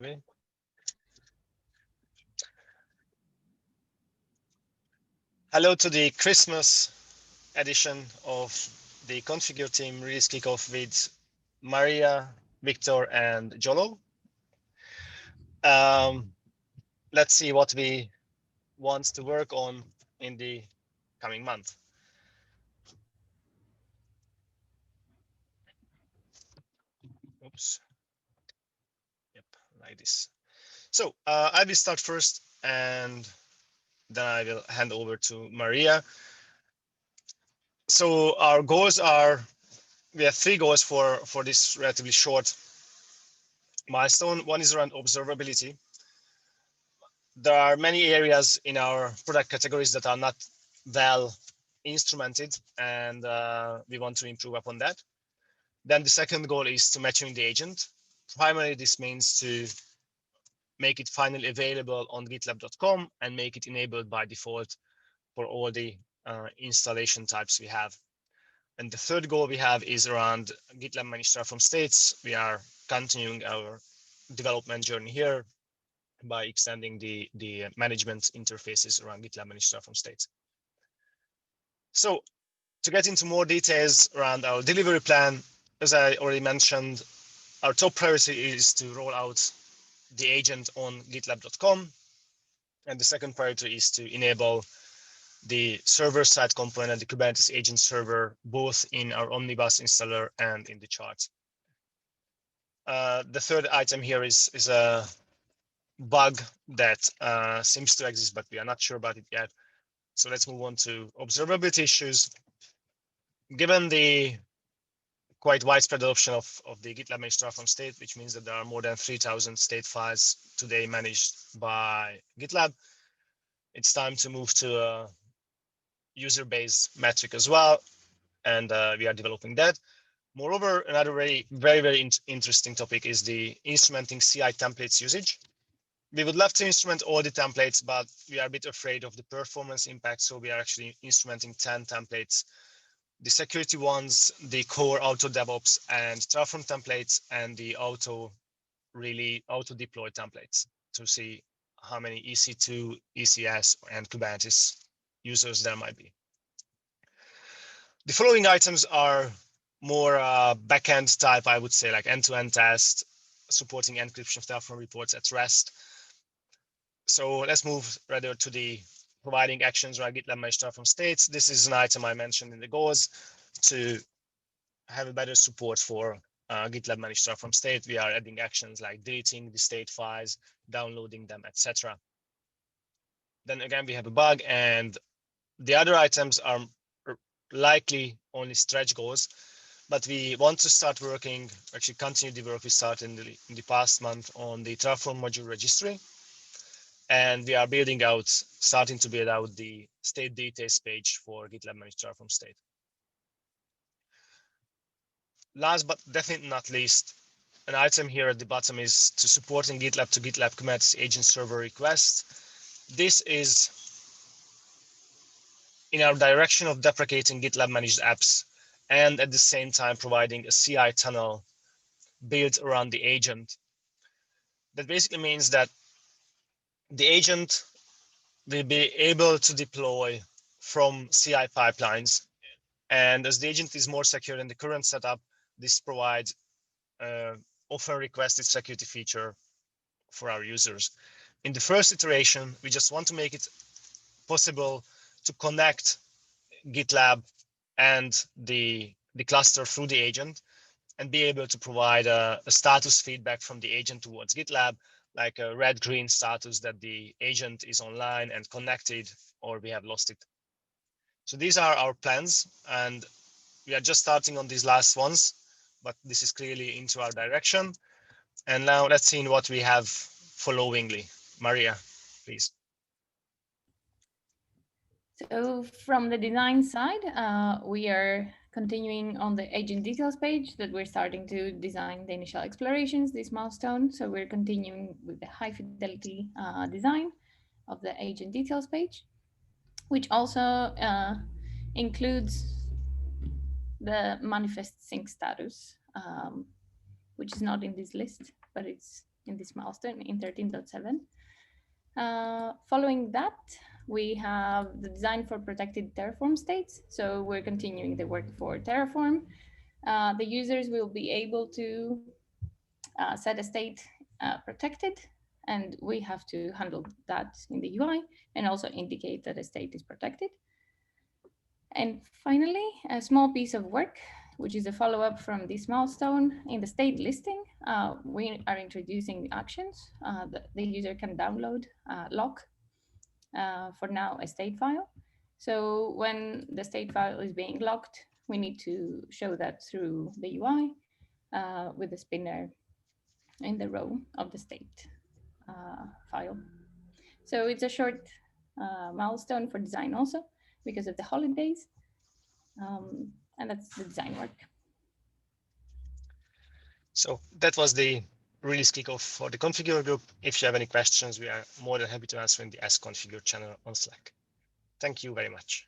Okay. Hello to the Christmas edition of the Configure Team Release Kickoff with Maria, Victor, and Jolo. Let's see what we want to work on in the coming month. Oops. Yep, like this. So I will start first, and then I will hand over to Maria. So our goals are, we have 3 goals for this relatively short milestone. One is around observability. There are many areas in our product categories that are not well instrumented, and we want to improve upon that. Then the second goal is to maturing the agent. Primarily, this means to make it finally available on gitlab.com and make it enabled by default for all the installation types we have. And the third goal we have is around GitLab managed Terraform states. We are continuing our development journey here by extending the management interfaces around GitLab managed Terraform states. So to get into more details around our delivery plan, as I already mentioned, our top priority is to roll out the agent on gitlab.com. And the second priority is to enable the server-side component, the Kubernetes agent server, both in our Omnibus installer and in the charts. The third item here is a bug that seems to exist, but we are not sure about it yet. So let's move on to observability issues. Given the quite widespread adoption of the GitLab managed Terraform state, which means that there are more than 3,000 state files today managed by GitLab, it's time to move to a user-based metric as well, and we are developing that. Moreover, another very interesting topic is the instrumenting CI templates usage. We would love to instrument all the templates, but we are a bit afraid of the performance impact, so we are actually instrumenting 10 templates. The security ones, the core auto DevOps and Terraform templates, and the auto deploy templates to see how many EC2, ECS, and Kubernetes users there might be. The following items are more backend type, I would say, like end-to-end test, supporting encryption of Terraform reports at rest. So let's move rather to the providing actions around GitLab managed Terraform states. This is an item I mentioned in the goals to have a better support for GitLab managed Terraform state. We are adding actions like deleting the state files, downloading them, etc. Then again, we have a bug, and the other items are likely only stretch goals, but we want to start working, actually continue the work we started in the past month on the Terraform module registry. And we are starting to build out the state details page for GitLab managed Terraform state. Last but definitely not least, an item here at the bottom is to supporting GitLab to GitLab Kubernetes agent server requests. This is in our direction of deprecating GitLab managed apps and at the same time providing a CI tunnel built around the agent. That basically means that the agent will be able to deploy from CI pipelines. And as the agent is more secure than the current setup, this provides often requested security feature for our users. In the first iteration, we just want to make it possible to connect GitLab and the cluster through the agent and be able to provide a status feedback from the agent towards GitLab, like a red-green status that the agent is online and connected, or we have lost it. So these are our plans, and we are just starting on these last ones, but this is clearly into our direction. And now let's see what we have followingly. Maria, please. So from the design side, we are continuing on the agent details page that we're starting to design the initial explorations, this milestone. So we're continuing with the high fidelity design of the agent details page, which also includes the manifest sync status, which is not in this list, but it's in this milestone in 13.7. Following that, we have the design for protected Terraform states. So we're continuing the work for Terraform. The users will be able to set a state protected, and we have to handle that in the UI and also indicate that a state is protected. And finally, a small piece of work, which is a follow-up from this milestone. In the state listing, we are introducing actions that the user can download, lock, for now, a state file. So when the state file is being locked, we need to show that through the UI with the spinner in the row of the state file. So it's a short milestone for design also because of the holidays. And that's the design work. So that was the release kickoff for the configure group. If you have any questions, we are more than happy to answer in the Ask Configure channel on Slack. Thank you very much.